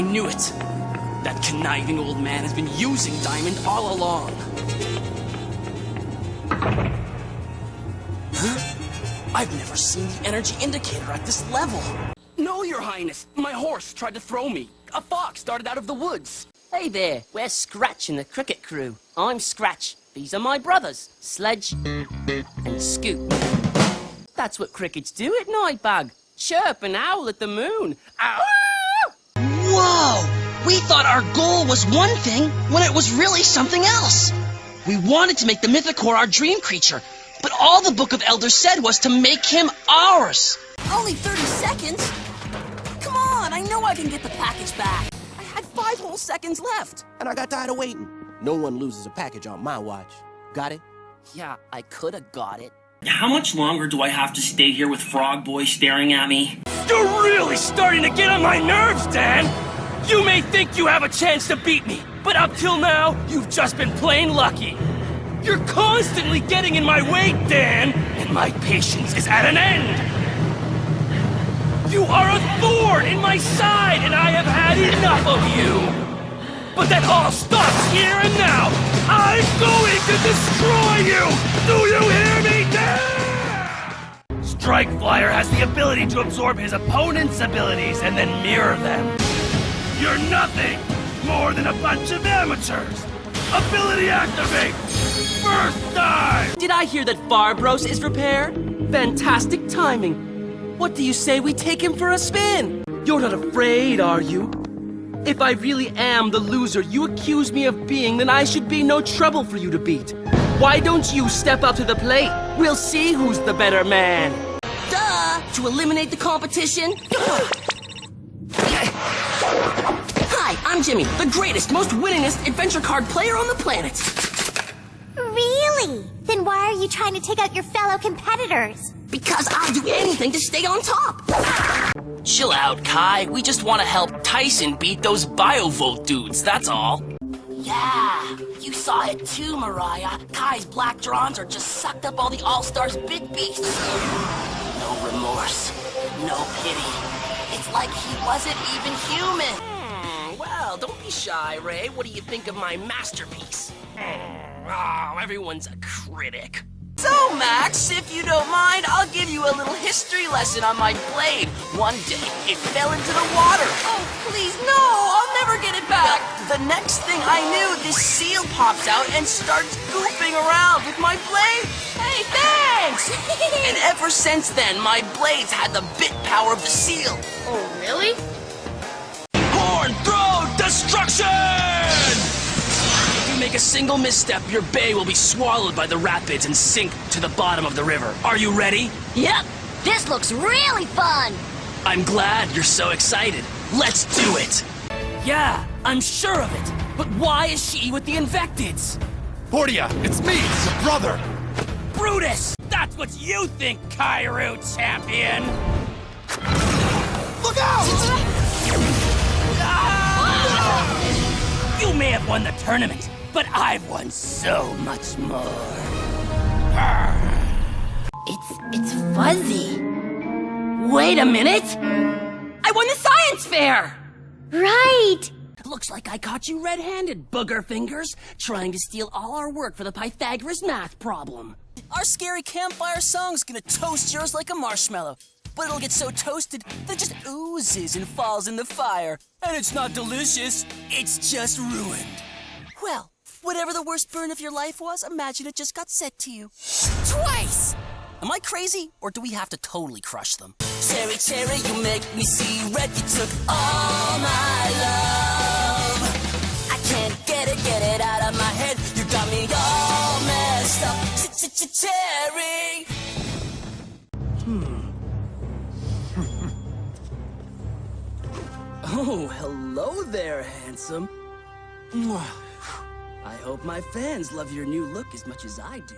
I knew it. That conniving old man has been using Diamond all along. Huh? I've never seen the energy indicator at this level. No, Your Highness. My horse tried to throw me. A fox darted out of the woods. Hey there, we're Scratch and the Cricket Crew. I'm Scratch. These are my brothers, Sledge and Scoot. That's what crickets do at night, Bug. Chirp and howl at the moon. Ow! Whoa! We thought our goal was one thing when it was really something else. We wanted to make the Mythosaur our dream creature, but all the Book of Elders said was to make him ours. Only 30 seconds? Come on, I know I can get the package back. I had 5 whole seconds left. And I got tired of waiting. No one loses a package on my watch. Got it? Yeah, I could have got it. How much longer do I have to stay here with Frog Boy staring at me? You're really starting to get on my nerves, Dan! You may think you have a chance to beat me, but up till now, you've just been plain lucky. You're constantly getting in my way, Dan, and my patience is at an end. You are a thorn in my side, and I have had enough of you. But that all stops here and now. I'm going to destroy you! Do you hear me, Dan? Strike Flyer has the ability to absorb his opponent's abilities and then mirror them. You're nothing more than a bunch of amateurs. Ability activate! First time! Did I hear that Farbros is repaired? Fantastic timing. What do you say we take him for a spin? You're not afraid, are you? If I really am the loser you accuse me of being, then I should be no trouble for you to beat. Why don't you step up to the plate? We'll see who's the better man. Duh! To eliminate the competition? Hi, I'm Jimmy, the greatest, most winningest adventure card player on the planet. Really? Then why are you trying to take out your fellow competitors? Because I'll do anything to stay on top. Chill out, Kai. We just want to help Tyson beat those Biovolt dudes, that's all. Yeah, you saw it too, Mariah. Kai's black drons are just sucked up all the All-Stars big beasts. No remorse, no pity. It's like he wasn't even human. Well, don't be shy, Ray. What do you think of my masterpiece? Oh, everyone's a critic. So, Max, if you don't mind, I'll give you a little history lesson on my blade. One day, it fell into the water. Oh, please, no! I'll never get it back. The next thing I knew, this seal pops out and starts goofing around with my blade. Hey, thanks! And ever since then, my blades had the bit power of the seal. Oh, really? Horn throw destruction! If you make a single misstep, your bay will be swallowed by the rapids and sink to the bottom of the river. Are you ready? Yep. This looks really fun. I'm glad you're so excited. Let's do it! Yeah, I'm sure of it. But why is she with the Invectids? Portia, it's me, your brother. Brutus! That's what you think, Kairu champion! Look out! You may have won the tournament, but I've won so much more. It's fuzzy. Wait a minute! I won the science fair! Right. Looks like I caught you red-handed, booger fingers, trying to steal all our work for the Pythagoras math problem. Our scary campfire song's gonna toast yours like a marshmallow, but it'll get so toasted that it just oozes and falls in the fire. And it's not delicious, it's just ruined. Well, whatever the worst burn of your life was, imagine it just got sent to you. Twice! Am I crazy, or do we have to totally crush them? Cherry, cherry, you make me see red. You took all my love. I can't get it out of my head. You got me all messed up. Cherry. Oh, hello there, handsome. I hope my fans love your new look as much as I do.